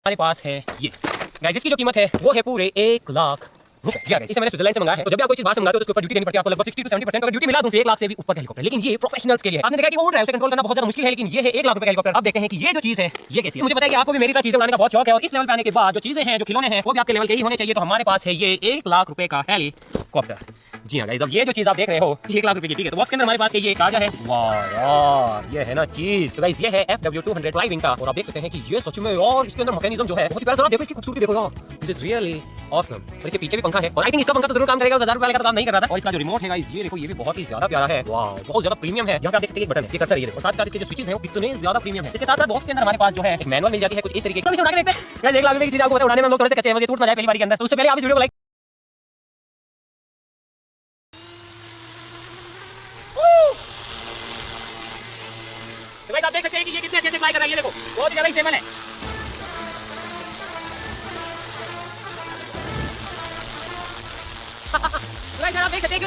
हमारे पास है ये गाइस, इसकी जो कीमत है वो है पूरे 1 लाख रुपए। इसे मैंने स्विट्जरलैंड से मंगाया है। तो जब भी आप कोई चीज बाहर से मंगाते हो तो उसके ऊपर ड्यूटी देनी पड़ती है आपको, लगभग 60 to 70% अगर ड्यूटी मिला दूं तो 1 लाख से भी ऊपर का हेलीकॉप्टर। लेकिन ये प्रोफेशनल्स के लिए है। आपने देखा कि वो ड्राइव से कंट्रोल करना बहुत ज्यादा मुश्किल है, लेकिन ये है 1 लाख रुपए का हेलीकॉप्टर। अब देखते हैं कि ये जो चीज है ये कैसी है। मुझे पता है कि आपको भी मेरी तरह चीजें उड़ाने का बहुत शौक है, और इस लेवल पे आने के बाद जो चीजें हैं, जो खिलौने हैं, वो भी आपके लेवल के ही होने चाहिए। तो हमारे पास है ये 1 लाख रुपए का हेलीकॉप्टर। जी हाँ गाइस, अब ये जो चीज आप देख रहे हो 1 लाख रुपए की, ठीक है। तो बॉक्स के अंदर हमारे पास ये ताजा है। वाह यार, ये है ना चीज। तो गाइस ये है FW200 फ्लाइंग का, और आप देख सकते हैं कि ये सच में यार इसके अंदर मैकेनिज्म जो है बहुत ही प्यारा। देखो इसकी खूबसूरती देखो यार, दिस इज रियली ऑसम। और इसके पीछे भी पंखा है, और आई थिंक इसका पंखा तो जरूर काम करेगा, 1000 रुपए का तो काम नहीं कर रहा था। और इसका जो रिमोट है गाइस, ये देखो ये भी बहुत ही ज्यादा प्यारा है। वाह, बहुत ज्यादा प्रीमियम है। यहाँ पे आप देख सकते हैं एक बटन है, ये कर्सर है, ये देखो। साथ साथ इसके जो स्विचेस हैं वो कितने ज्यादा प्रीमियम है। इसके साथ साथ बॉक्स के अंदर हमारे पास जो है एक मैनुअल मिल जाती है कुछ इस तरीके की। तो इसे उड़ा के देखते हैं गाइस। 1 लाख रुपए की चीज आपको पता है उड़ाने में हम लोग थोड़े से कच्चे हैं, मुझे टूट ना जाए पहली बार के अंदर। तो उससे पहले आप इस वीडियो को लाइक तो गाइस आप देख सकते हैं कि ये कितने अच्छे से फ्लाई कर रहा है। ये देखो बहुत ज्यादा ही स्टेबल है। तो गाइस आप देख सकते हैं कि